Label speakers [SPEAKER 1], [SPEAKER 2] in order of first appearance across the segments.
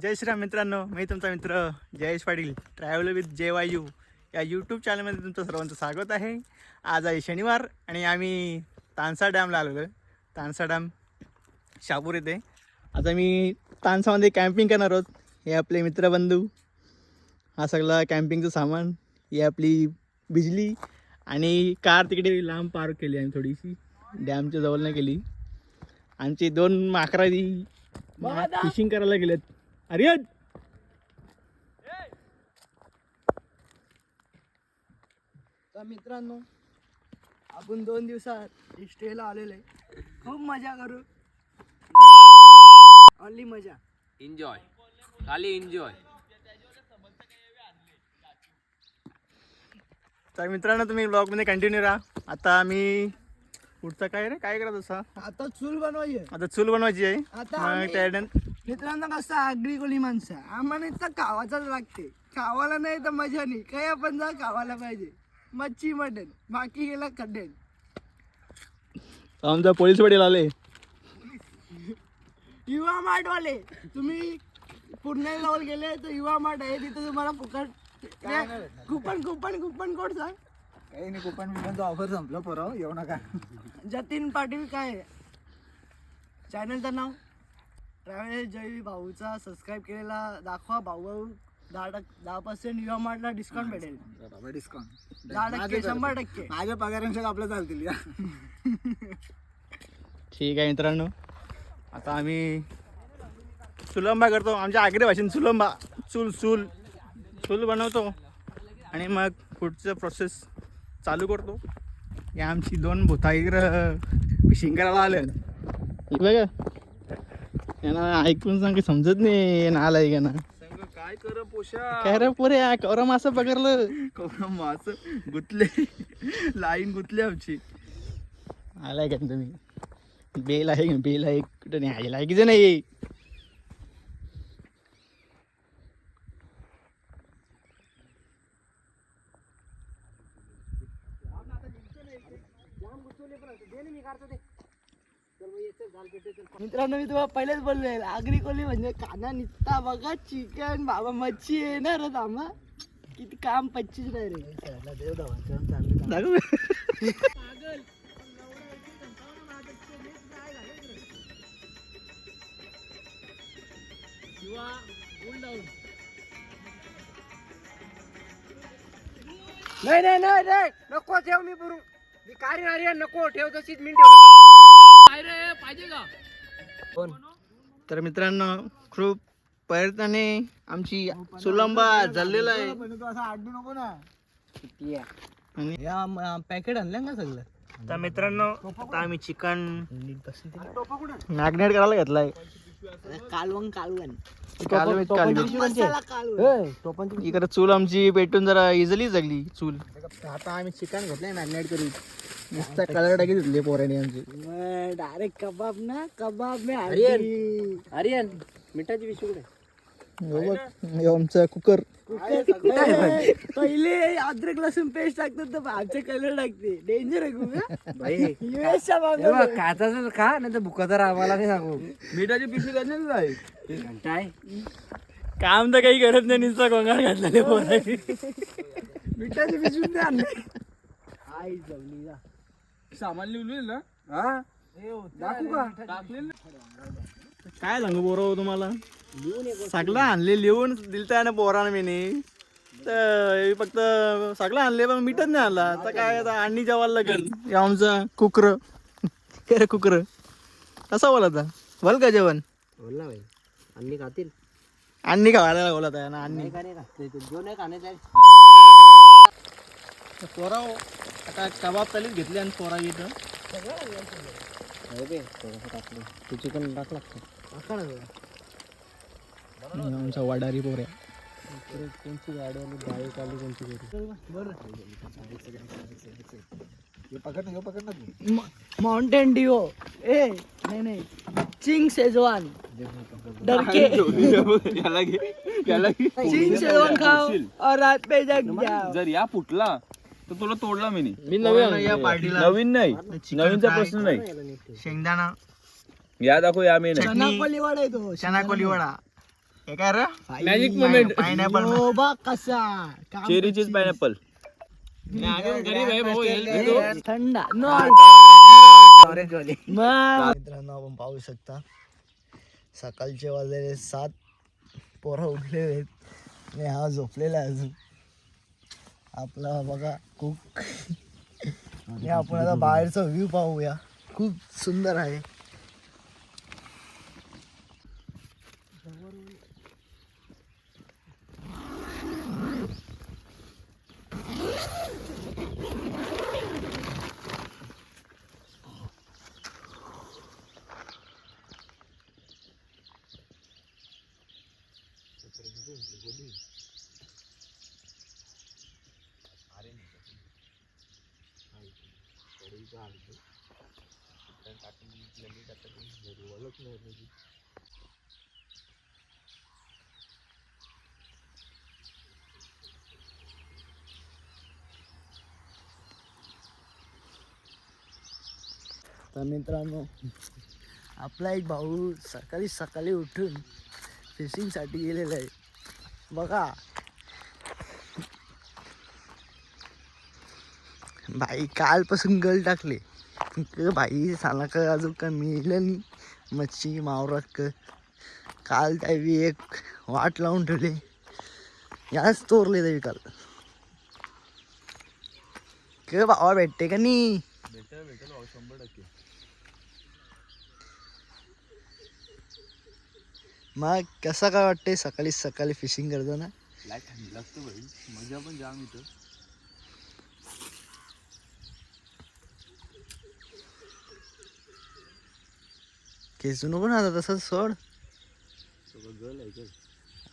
[SPEAKER 1] जय श्रीराम मित्रांनो, मी तुमचा मित्र Jayesh Patil travel with JYU या यूट्यूब चॅनलमध्ये तुमचं सर्वांचं स्वागत आहे. आज आहे शनिवार आणि आम्ही तानसा डॅमला आलेलो आहे. तानसा डॅम शापूर येथे. आता मी तानसामध्ये कॅम्पिंग करणार आहोत. हे आपले मित्रबंधू, हा सगळा कॅम्पिंगचं सामान, ही आपली बिजली आणि कार तिकडे लांब पार्क केली आम्ही थोडीशी, डॅमच्या जवळ नाही केली. आमची 2 माकरादी फिशिंग करायला गेलेत. अरे
[SPEAKER 2] तर मित्रांनो, आपण 2 दिवसात स्टेला आलेले, खूप मजा करू. ओनली मजा,
[SPEAKER 3] एन्जॉय, खाली एन्जॉय.
[SPEAKER 1] तर मित्रांनो, तुम्ही ब्लॉगमध्ये कंटिन्यू राहा. आता आम्ही पुढचा काय करत असा,
[SPEAKER 2] आता चूल बनवायची.
[SPEAKER 1] आता चूल बनवायची आहे.
[SPEAKER 2] आता
[SPEAKER 1] मग
[SPEAKER 2] आम्ही-
[SPEAKER 1] त्यानंतर
[SPEAKER 2] मित्रांनो, कसं आगरी कोली माणसं आम्हाला इथं कावाचाच लागते. कावाला नाही तर मजा नाही. काही आपण जा कावाला पाहिजे. मच्छी मटन, बाकी गेला खड्डेन.
[SPEAKER 1] आमचा पोलीस पाटील आले.
[SPEAKER 2] युवा मार्ट वाले, तुम्ही पुणे जवळ गेले तर युवा मार्ट आहे, तिथं तुम्हाला फुकट कुपन कोड सांग.
[SPEAKER 4] काही नाही, कुपन बिपनचं ऑफर संपलं परवा, येऊ नका.
[SPEAKER 2] जतीन पाटील काय चॅनलचं नाव, ट्रॅव्हल जय भाऊचा सबस्क्राईब केलेला दाखवा. भाऊ 10% युवा मार्टला डिस्काउंट भेटेल.
[SPEAKER 4] डिस्काउंट
[SPEAKER 2] 10%, 100%.
[SPEAKER 4] माझ्या पगारांशी आपलं चालतील या.
[SPEAKER 1] ठीक आहे मित्रांनो, आता आम्ही सुलंबा करतो. आमच्या आगरी भाषेत सुलंबा, चूल बनवतो आणि मग पुढचं प्रोसेस चालू करतो. या आमची 2 भुताईर फिशिंग करायला आले. बघा, यांना ऐकून सांग, समजत नाही ना, आलाय का ना
[SPEAKER 3] काय कर पोषा,
[SPEAKER 1] काय रे पोरे, कवरा मासं पकडलं.
[SPEAKER 3] कवरा मास गुतले, लाईन गुतली आमची.
[SPEAKER 1] आलाय का तुम्ही? बेल आहे का? बेल आहे कुठं नाही, आलेला आहे की नाही?
[SPEAKER 2] मित्रांनो, मी तुम्हाला पहिलेच बोललोय, आगरी कोली म्हणजे काना निघता बघा, चिकन बाबा, मच्छी येणारच. आम्हा किती काम 25 नाही रे.
[SPEAKER 1] दाखव.
[SPEAKER 2] नाही नाही नाही नाही, नको ठेव, मी बरू मी कार्य आर्य नको ठेव, तशीच मी ठेव.
[SPEAKER 3] काय रे, पाहिजे का?
[SPEAKER 1] तर मित्रांनो, खूप प्रयत्नाने आमची सुलंबा झालेला आहे.
[SPEAKER 4] तू असं आडू नको ना.
[SPEAKER 1] आणि
[SPEAKER 2] या पॅकेट आणलं का सगळं?
[SPEAKER 1] तर मित्रांनो, आता आम्ही चिकन मॅग्नेट करायला घेतलाय.
[SPEAKER 2] कालवण
[SPEAKER 1] कालवण.
[SPEAKER 2] कालवण.
[SPEAKER 1] इकडे चूल आमची पेटून जरा इझिली जगली चूल.
[SPEAKER 2] आता आम्ही चिकन घेतलंय मॅग्नेट करून.
[SPEAKER 1] नुसता कलर टाकी घेतली पोराने आमची.
[SPEAKER 2] डायरेक्ट कबाब ना, कबाब में
[SPEAKER 3] आर्यन मिठाची पिशवी कुठे?
[SPEAKER 1] आमचा कुकर.
[SPEAKER 2] पहिले अद्रक लसूण पेस्ट टाकतात तर आमचे कलर टाकते. डेंजर आहे खूप.
[SPEAKER 3] भाई
[SPEAKER 2] युएसच्या बाबतीत
[SPEAKER 3] खायचं खा, नाही तर भुका तर आम्हाला नाही सांगू.
[SPEAKER 4] मिठाची पिशवी त्याच्यातच आहे.
[SPEAKER 3] काय
[SPEAKER 1] काम तर काही करत नाही, नुसता गोंगाळ घातलेले पोराने.
[SPEAKER 2] मिठाची पिशवी आणले. आई जमली जा.
[SPEAKER 4] सामान लिहिलेलं ना, हा दाखवू का?
[SPEAKER 1] काय सांगू पोरं तुम्हाला, सगळं आणले, लिहून दिलता ना पोरानं मी नाही तर फक्त सगळं आणले, पण मीठच नाही आणला. आता काय, आता आणि जेवायला लागेल. हे आमचा कुकर. कुकर कसा बोलायचा, बोल का जेवण?
[SPEAKER 3] बोलला भाई, अन्नी खातील.
[SPEAKER 1] अन्नी खावायला बोलत आहे ना, अन्नी.
[SPEAKER 3] जो नाही खाण्याचं
[SPEAKER 1] पोरा आता कबाब चालीच घेतले आणि पोरा इथं
[SPEAKER 3] तू चिकन टाकला.
[SPEAKER 1] आमचा वडारी पोऱ्या.
[SPEAKER 3] कोणची गाडी आली, बाईक आली, कोणची गाडी.
[SPEAKER 4] हे पकड ना तू.
[SPEAKER 2] Mountain Dio. नाही नाही, चिंग शेजवान डरके. चिंग शेजवान खाओ और रात पे जग जाओ.
[SPEAKER 5] जर या फुटला तर तुला तोडला मी नाही.
[SPEAKER 1] मी नवीन या पार्टीला
[SPEAKER 5] नवीन नाही, नवीनचा प्रश्न नाही.
[SPEAKER 1] शेंगदाणा
[SPEAKER 5] या दाखव, या मी नाही.
[SPEAKER 2] चना कोली वडा आहे तो.
[SPEAKER 1] चना कोली वडा. हे काय रे
[SPEAKER 4] मॅजिक मोमेंट.
[SPEAKER 1] पायनॅपल
[SPEAKER 2] हो बघ कसा काम
[SPEAKER 5] चेरी चीज पायनॅपल.
[SPEAKER 4] गरीब आहे भाऊ हे.
[SPEAKER 2] थंडा नो
[SPEAKER 1] ऑरेंज वाली.
[SPEAKER 2] मित्रांनो आपण पाहू शकता सकाळचे वाजलेले 7. पोरं उठलेले आहेत आणि हा झोपलेला आहे अजून. आपला बघा कुक. आणि आपण आता बाहेरचा व्ह्यू पाहूया. खूप सुंदर आहे. तर मित्रांनो आपला एक भाऊ सकाळी सकाळी उठून फिशिंगसाठी गेलेला आहे बघा. भाई कालपासून गल टाकले भाई साला का अजून काय मिळलं नाही मच्छी मावरात काल त्यावी एक वाट लावून ठेवले याच तोरले त्यावी काल क भावा भेटते का नाही.
[SPEAKER 5] भेटेल भाऊ 100%.
[SPEAKER 2] मग कसं काय वाटतंय सकाळी सकाळी फिशिंग करताना.
[SPEAKER 5] लाईट थंडी लागतं भाई, मजा पण जाम इथं.
[SPEAKER 2] खेचू नको ना आता तसंच सोड.
[SPEAKER 5] सगळं गल आहे का.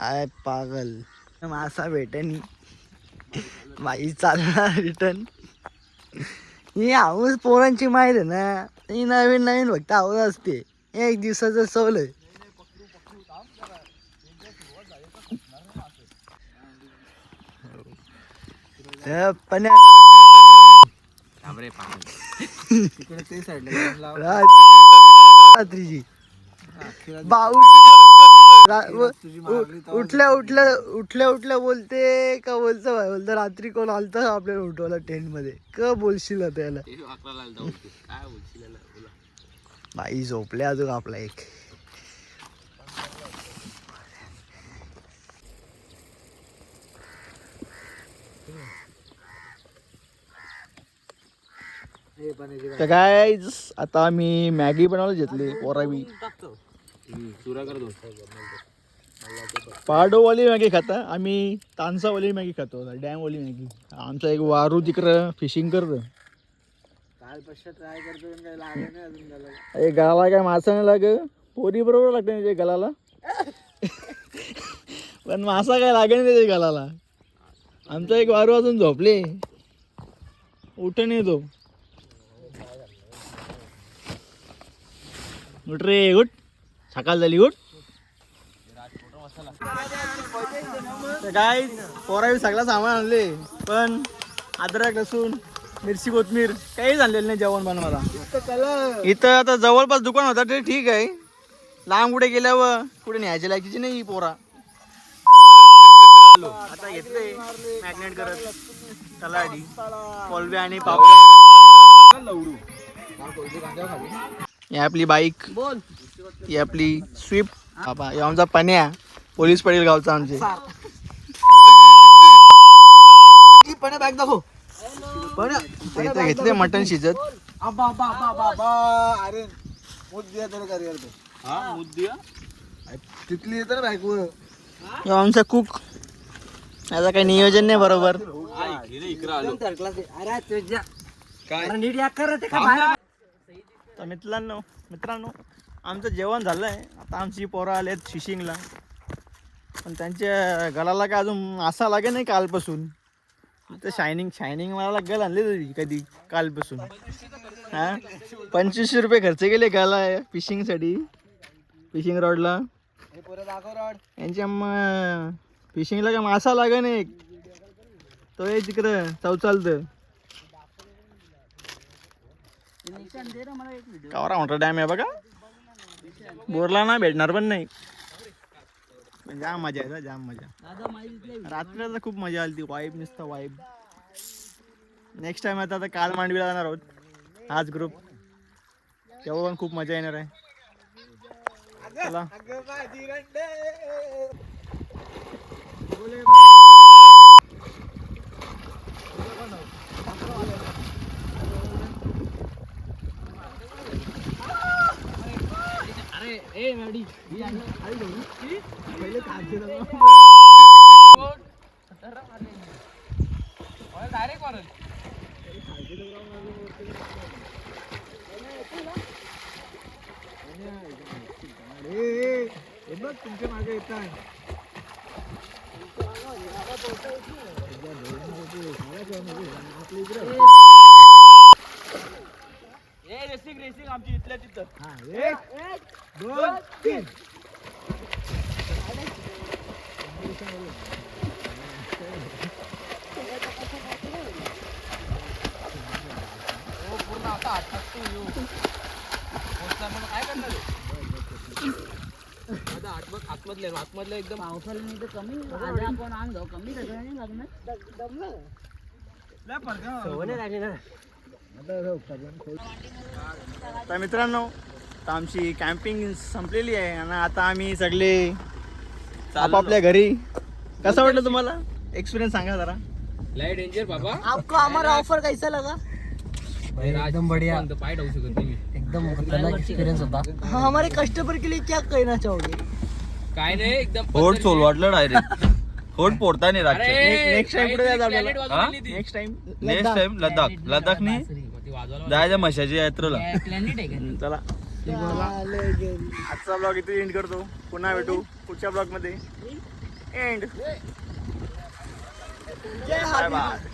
[SPEAKER 2] आय पागल मासा भेटेनी बाई चालणार रिटर्न. ही आऊस पोरांची माहीत आहे ना. ही नवीन नवीन फक्त आवाज असते. एक दिवसाचं सवलय. पण
[SPEAKER 3] तिकडे ते साईडला
[SPEAKER 2] रात्रीची भाऊची उठल्या उठल्या उठल्या उठल्या बोलते का बोलतं भाई बोलतं रात्री कोण आलतं आपल्याला उठवलं टेंट मध्ये क बोलशील आता याला.
[SPEAKER 5] काय बोलशील
[SPEAKER 2] बाई झोपले अजून आपला एक.
[SPEAKER 1] तर काय आता आम्ही मॅगी बनवायला घेतली पोरावी.
[SPEAKER 5] चुरा कर दो.
[SPEAKER 1] पाडोवाली मॅगी खाता आम्ही तानसावाली मॅगी खातो डॅमवाली मॅगी. आमचा एक वारू तिकडं फिशिंग करतं.
[SPEAKER 2] कालपासून ट्राय करतो पण काही लागलं नाही अजून त्याला.
[SPEAKER 1] अरे गळाला काय मासा नाही लाग पोरी बरोबर लागते त्याच्या गळाला पण मासा काय लागे नाही त्याच्या गळाला. आमचा एक वारू अजून झोपले उठ नाही तो. उठ रे उठ सकाळ झाली उठ. काय पोरावी सगळं सामान आणले पण अद्रक लसूण मिरची कोथमीर काहीच आणलेलं नाही जेवण बनवायला. इथं आता जवळपास दुकान होता ते ठीक आहे. लांब कुठे गेल्यावर कुठे न्यायची लायकीची नाही पोरा. आता घेतले मॅग्नेट करत तलाडी कोलबे आणि पापड. ही आपली बाईक ही आपली स्विफ्ट. बाबा हे आमचा पण्या पोलीस पडेल गावचा आमचे.
[SPEAKER 2] बॅग दाखव.
[SPEAKER 1] इथं घेतले मटण शिजत.
[SPEAKER 2] अरे मूत दिया तर करिअर तो.
[SPEAKER 5] हा मुद्दिया
[SPEAKER 2] तिथली येतं ना बायको.
[SPEAKER 1] हे आमचा कुक. याचा काही नियोजन नाही बरोबर.
[SPEAKER 5] इकडे आलो.
[SPEAKER 1] तर मित्रांनो आमचं जेवण झालं आहे. आता आमची पोरं आले आहेत फिशिंगला पण त्यांच्या गळाला काय अजून असा लागे नाही कालपासून. तर शायनिंग मला गल आणली तरी कधी कालपासून. हां 2500 रुपये खर्च केले गला फिशिंगसाठी फिशिंग रॉडला. यांच्या मग फिशिंगला काय मासा लागे नाही तो आहे तिकडं चौचालतं. कावरा मोठा डॅम आहे बघा. बोरला ना भेटणार पण नाही. पण जाम मजा आहे जाम मजा. रात्रीला तर खूप मजा आली ती वाईब नुसतं वाईब. नेक्स्ट टाइम आता काल मांडवीला जाणार आहोत हाच ग्रुप, तेव्हा पण खूप मजा येणार आहे. चला
[SPEAKER 4] डायरेक्ट मारल.
[SPEAKER 1] बघ तुमच्या मागे येत आहे.
[SPEAKER 5] रेसिंग आमची इथल्या तिथं.
[SPEAKER 1] 1 2 3
[SPEAKER 4] पूर्ण आता काय करणार आता आतमधले एकदम
[SPEAKER 2] पावसाला नाही तर कमी आले आपण आण जाऊ कमी नाही लागणार.
[SPEAKER 1] तर मित्रांनो तर आमची कॅम्पिंग संपलेली आहे आणि आता आम्ही सगळे आपापल्या घरी. कसं वाटलं तुम्हाला एक्सपिरियन्स सांगा जरा.
[SPEAKER 5] लय डेंजर बाबा.
[SPEAKER 2] आपको हमारा ऑफर कैसा लगा?
[SPEAKER 4] एकदम बढ़िया.
[SPEAKER 5] पाय ठेवू शकत नाही.
[SPEAKER 2] एकदम खतरनाक एक्सपीरियंस होता. हाँ, हमारे कस्टमर के लिए क्या कहना चाहोगे?
[SPEAKER 5] काय नाही एकदम
[SPEAKER 3] होट सोल वाटलं डायरेक्ट. होट पोडता नाही रातच्या.
[SPEAKER 1] नेक्स्ट टाइम कुठे जायचं आपल्याला?
[SPEAKER 3] हा?
[SPEAKER 1] नेक्स्ट टाइम
[SPEAKER 3] नेक्स्ट टाइम लडाखनी जायचं म्हशाच्या यात्रेला.
[SPEAKER 1] चला आजचा ब्लॉग इथे एंड करतो. पुन्हा भेटू पुढच्या ब्लॉग मध्ये. एंड. Bye bye.